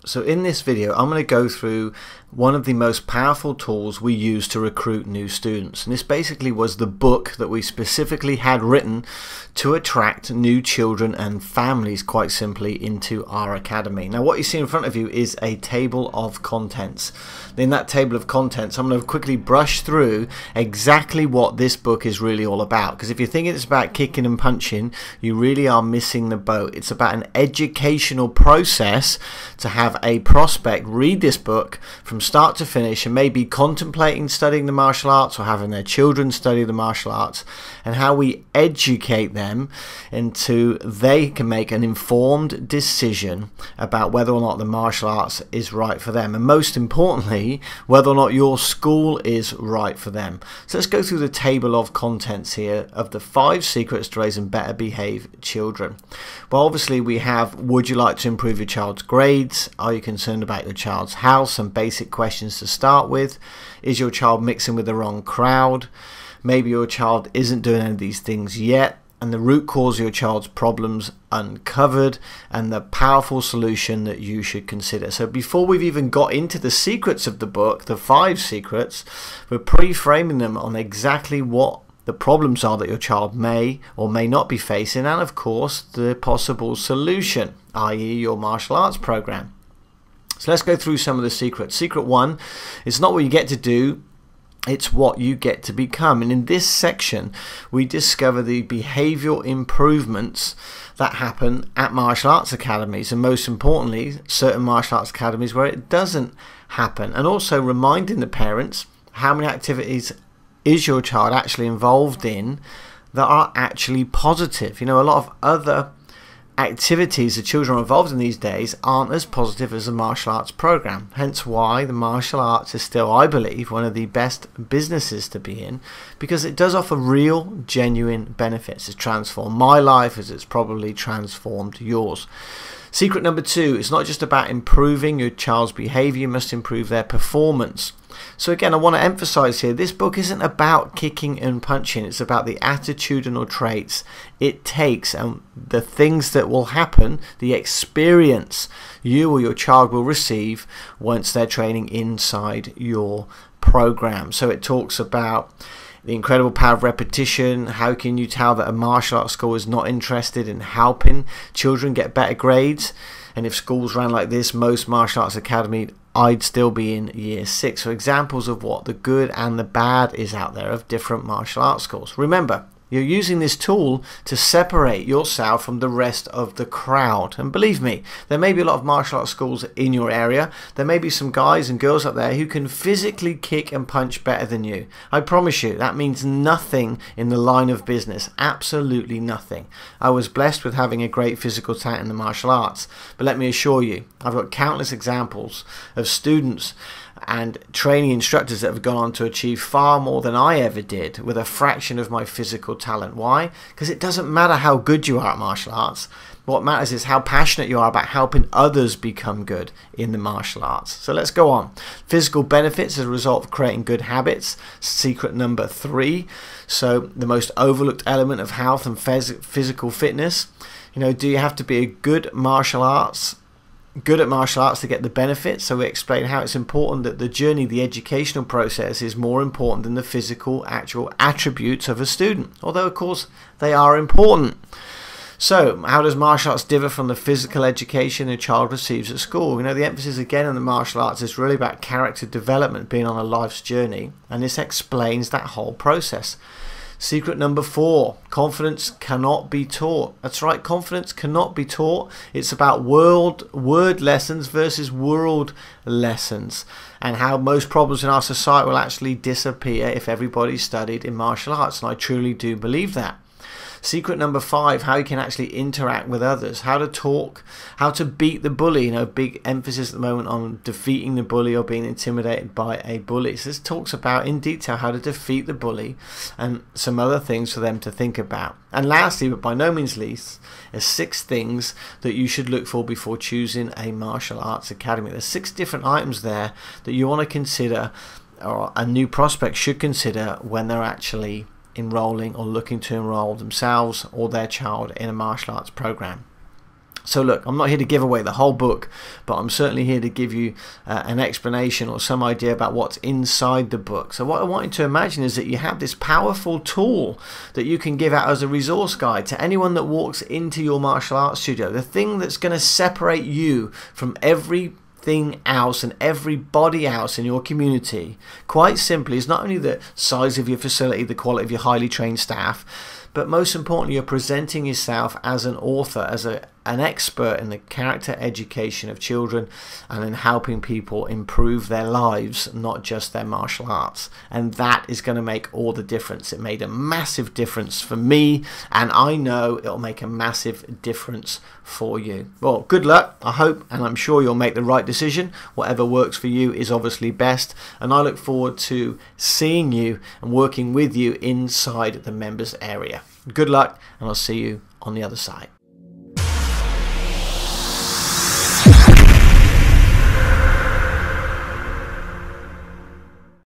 So in this video I'm going to go through one of the most powerful tools we use to recruit new students, and this basically was the book that we specifically had written to attract new children and families, quite simply, into our academy. Now what you see in front of you is a table of contents. In that table of contents I'm going to quickly brush through exactly what this book is really all about, because if you're thinking it's about kicking and punching, you really are missing the boat. It's about an educational process to have a prospect read this book from start to finish and maybe contemplating studying the martial arts or having their children study the martial arts, and how we educate them into they can make an informed decision about whether or not the martial arts is right for them, and most importantly whether or not your school is right for them. So let's go through the table of contents here of the 5 secrets to raising better behaved children. Well, obviously we have, would you like to improve your child's grades? Are you concerned about your child's health? Some basic questions to start with. Is your child mixing with the wrong crowd? Maybe your child isn't doing any of these things yet, and the root cause of your child's problems uncovered, and the powerful solution that you should consider. So before we've even got into the secrets of the book, the 5 secrets, we're pre-framing them on exactly what the problems are that your child may or may not be facing, and of course the possible solution, i.e. your martial arts program. So let's go through some of the secrets. Secret 1, it's not what you get to do, it's what you get to become. And in this section we discover the behavioral improvements that happen at martial arts academies, and most importantly certain martial arts academies where it doesn't happen, and also reminding the parents how many activities is your child actually involved in that are actually positive. You know, a lot of other activities the children are involved in these days aren't as positive as a martial arts program, hence why the martial arts is still, I believe, one of the best businesses to be in, because it does offer real genuine benefits. It's transformed my life as it's probably transformed yours. Secret number 2, it's not just about improving your child's behavior, you must improve their performance. So again, I want to emphasize here, this book isn't about kicking and punching, it's about the attitudinal traits it takes and the things that will happen, the experience you or your child will receive once they're training inside your program. So it talks about the incredible power of repetition. How can you tell that a martial arts school is not interested in helping children get better grades? And if schools ran like this, most martial arts academy, I'd still be in year 6. So examples of what the good and the bad is out there of different martial arts schools. Remember, you're using this tool to separate yourself from the rest of the crowd. And believe me, there may be a lot of martial arts schools in your area. There may be some guys and girls out there who can physically kick and punch better than you. I promise you, that means nothing in the line of business. Absolutely nothing. I was blessed with having a great physical talent in the martial arts. But let me assure you, I've got countless examples of students and training instructors that have gone on to achieve far more than I ever did with a fraction of my physical talent. Why? Because it doesn't matter how good you are at martial arts. What matters is how passionate you are about helping others become good in the martial arts. So let's go on. Physical benefits as a result of creating good habits. Secret number 3. So the most overlooked element of health and physical fitness. You know, do you have to be a good at martial arts to get the benefits? So we explain how it's important that the journey, the educational process, is more important than the physical actual attributes of a student, although of course they are important. So how does martial arts differ from the physical education a child receives at school? You know, the emphasis again on the martial arts is really about character development, being on a life's journey, and this explains that whole process. Secret number 4, confidence cannot be taught. That's right, confidence cannot be taught. It's about word lessons versus world lessons, and how most problems in our society will actually disappear if everybody studied in martial arts, and I truly do believe that. Secret number 5, how you can actually interact with others, how to talk, how to beat the bully. You know, big emphasis at the moment on defeating the bully or being intimidated by a bully. So this talks about in detail how to defeat the bully and some other things for them to think about. And lastly, but by no means least, is 6 things that you should look for before choosing a martial arts academy. There's 6 different items there that you want to consider, or a new prospect should consider, when they're actually enrolling or looking to enroll themselves or their child in a martial arts program. So look, I'm not here to give away the whole book, but I'm certainly here to give you an explanation or some idea about what's inside the book. So what I want you to imagine is that you have this powerful tool that you can give out as a resource guide to anyone that walks into your martial arts studio. The thing that's going to separate you from everything else and everybody else in your community, quite simply, is not only the size of your facility, the quality of your highly trained staff, but most importantly, you're presenting yourself as an author, as an expert in the character education of children and in helping people improve their lives, not just their martial arts. And that is going to make all the difference. It made a massive difference for me, and I know it'll make a massive difference for you. Well, good luck. I hope and I'm sure you'll make the right decision. Whatever works for you is obviously best, and I look forward to seeing you and working with you inside the members area. Good luck, and I'll see you on the other side.